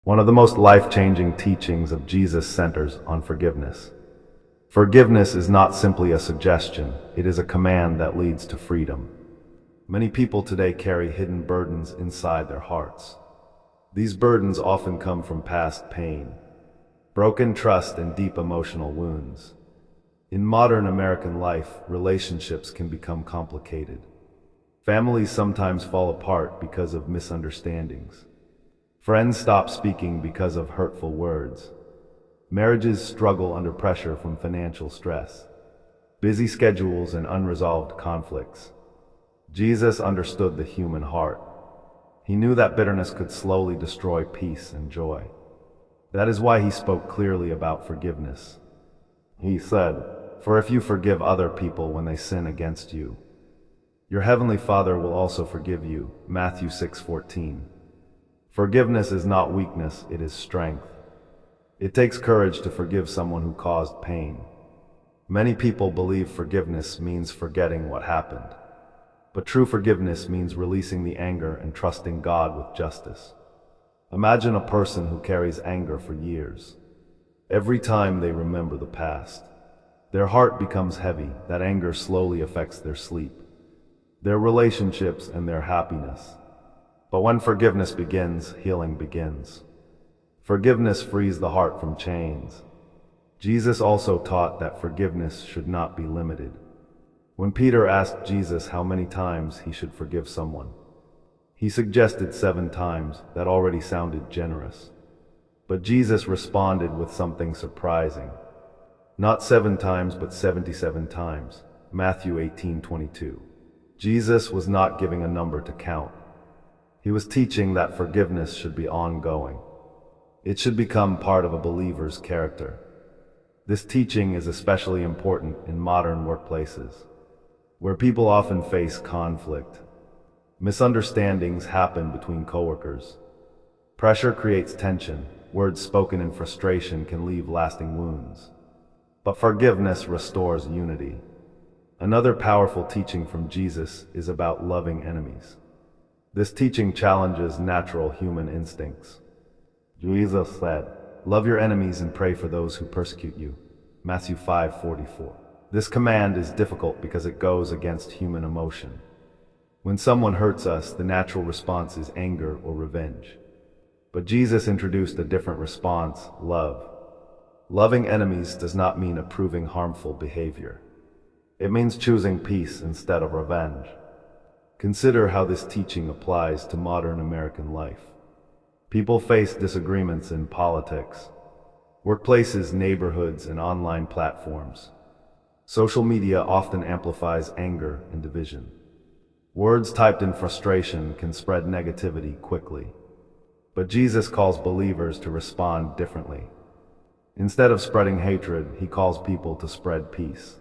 One of the most life-changing teachings of Jesus centers on forgiveness. Forgiveness is not simply a suggestion, it is a command that leads to freedom. Many people today carry hidden burdens inside their hearts. These burdens often come from past pain, broken trust, and deep emotional wounds. In modern American life, relationships can become complicated. Families sometimes fall apart because of misunderstandings. Friends stop speaking because of hurtful words. Marriages struggle under pressure from financial stress, busy schedules, and unresolved conflicts. Jesus understood the human heart. He knew that bitterness could slowly destroy peace and joy. That is why he spoke clearly about forgiveness. He said, "For if you forgive other people when they sin against you, your heavenly Father will also forgive you." Matthew 6:14. Forgiveness is not weakness, it is strength. It takes courage to forgive someone who caused pain. Many people believe forgiveness means forgetting what happened. But true forgiveness means releasing the anger and trusting God with justice. Imagine a person who carries anger for years. Every time they remember the past, their heart becomes heavy. That anger slowly affects their sleep, their relationships, and their happiness. But when forgiveness begins, healing begins. Forgiveness frees the heart from chains. Jesus also taught that forgiveness should not be limited. When Peter asked Jesus how many times he should forgive someone, he suggested 7 times. That already sounded generous. But Jesus responded with something surprising. Not 7 times, but 77 times. Matthew 18:22. Jesus was not giving a number to count. He was teaching that forgiveness should be ongoing. It should become part of a believer's character. This teaching is especially important in modern workplaces, where people often face conflict. Misunderstandings happen between coworkers. Pressure creates tension. Words spoken in frustration can leave lasting wounds. But forgiveness restores unity. Another powerful teaching from Jesus is about loving enemies. This teaching challenges natural human instincts. Jesus said, "Love your enemies and pray for those who persecute you." Matthew 5:44. This command is difficult because it goes against human emotion. When someone hurts us, the natural response is anger or revenge. But Jesus introduced a different response: love. Loving enemies does not mean approving harmful behavior. It means choosing peace instead of revenge. Consider how this teaching applies to modern American life. People face disagreements in politics, workplaces, neighborhoods, and online platforms. Social media often amplifies anger and division. Words typed in frustration can spread negativity quickly. But Jesus calls believers to respond differently. Instead of spreading hatred, he calls people to spread peace.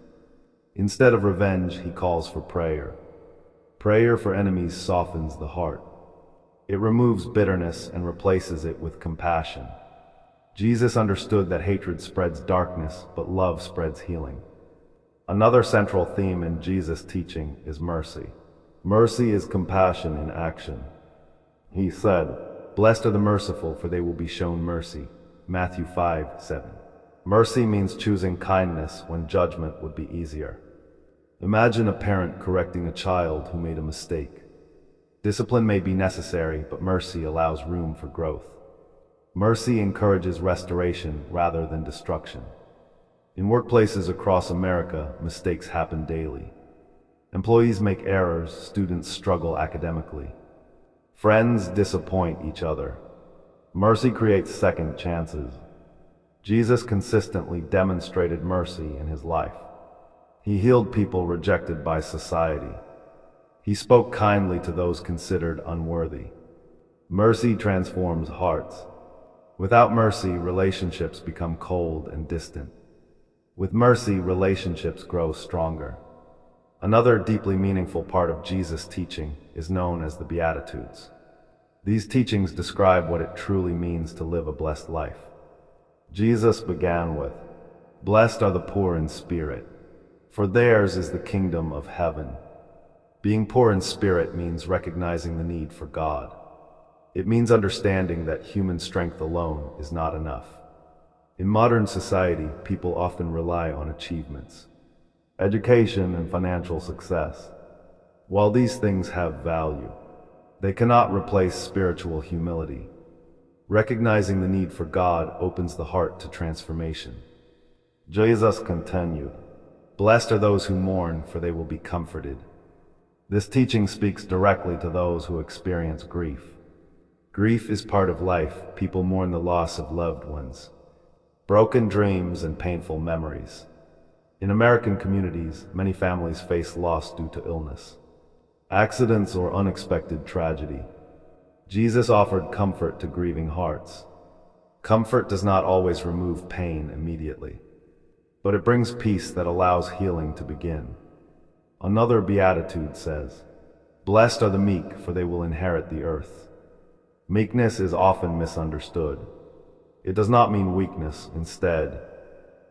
Instead of revenge, he calls for prayer. Prayer for enemies softens the heart. It removes bitterness and replaces it with compassion. Jesus understood that hatred spreads darkness, but love spreads healing. Another central theme in Jesus' teaching is mercy. Mercy is compassion in action. He said, "Blessed are the merciful, for they will be shown mercy." Matthew 5:7. Mercy means choosing kindness when judgment would be easier. Imagine a parent correcting a child who made a mistake. Discipline may be necessary, but mercy allows room for growth. Mercy encourages restoration rather than destruction. In workplaces across America, mistakes happen daily. Employees make errors, students struggle academically. Friends disappoint each other. Mercy creates second chances. Jesus consistently demonstrated mercy in his life. He healed people rejected by society. He spoke kindly to those considered unworthy. Mercy transforms hearts. Without mercy, relationships become cold and distant. With mercy, relationships grow stronger. Another deeply meaningful part of Jesus' teaching is known as the Beatitudes. These teachings describe what it truly means to live a blessed life. Jesus began with, "Blessed are the poor in spirit, for theirs is the kingdom of heaven." Being poor in spirit means recognizing the need for God. It means understanding that human strength alone is not enough. In modern society, people often rely on achievements, education, and financial success. While these things have value, they cannot replace spiritual humility. Recognizing the need for God opens the heart to transformation. Jesus continued, "Blessed are those who mourn, for they will be comforted." This teaching speaks directly to those who experience grief. Grief is part of life. People mourn the loss of loved ones, broken dreams, and painful memories. In American communities, many families face loss due to illness, accidents, or unexpected tragedy. Jesus offered comfort to grieving hearts. Comfort does not always remove pain immediately, but it brings peace that allows healing to begin. Another beatitude says, "Blessed are the meek, for they will inherit the earth." Meekness is often misunderstood. It does not mean weakness. Instead,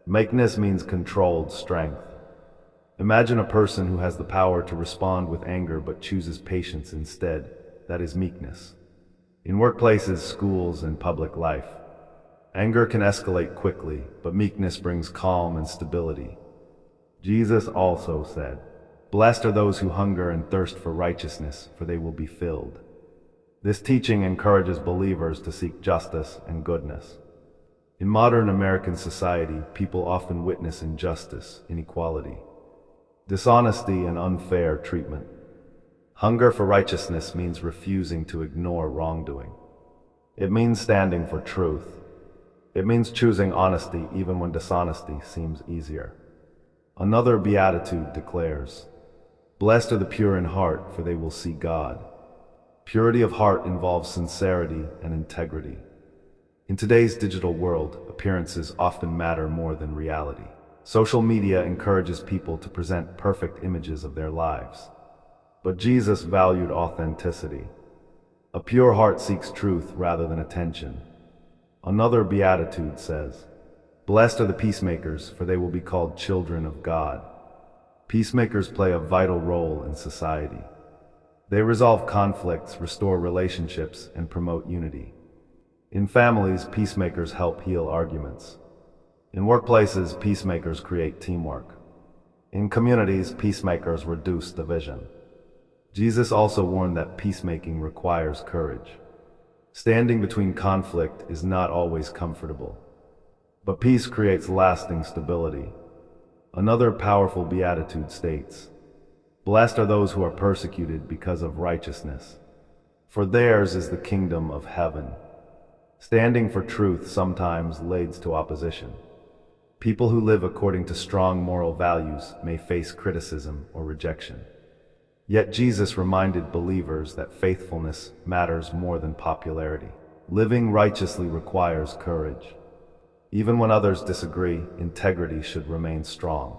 meekness means controlled strength. Imagine a person who has the power to respond with anger but chooses patience instead. That is meekness. In workplaces, schools, and public life, anger can escalate quickly, but meekness brings calm and stability. Jesus also said, "Blessed are those who hunger and thirst for righteousness, for they will be filled." This teaching encourages believers to seek justice and goodness. In modern American society, people often witness injustice, inequality, dishonesty, and unfair treatment. Hunger for righteousness means refusing to ignore wrongdoing. It means standing for truth. It means choosing honesty even when dishonesty seems easier. Another beatitude declares, "Blessed are the pure in heart, for they will see God." Purity of heart involves sincerity and integrity. In today's digital world, appearances often matter more than reality. Social media encourages people to present perfect images of their lives. But Jesus valued authenticity. A pure heart seeks truth rather than attention. Another beatitude says, "Blessed are the peacemakers, for they will be called children of God." Peacemakers play a vital role in society. They resolve conflicts, restore relationships, and promote unity. In families, peacemakers help heal arguments. In workplaces, peacemakers create teamwork. In communities, peacemakers reduce division. Jesus also warned that peacemaking requires courage. Standing between conflict is not always comfortable, but peace creates lasting stability. Another powerful beatitude states, "Blessed are those who are persecuted because of righteousness, for theirs is the kingdom of heaven." Standing for truth sometimes leads to opposition. People who live according to strong moral values may face criticism or rejection. Yet Jesus reminded believers that faithfulness matters more than popularity. Living righteously requires courage. Even when others disagree, integrity should remain strong.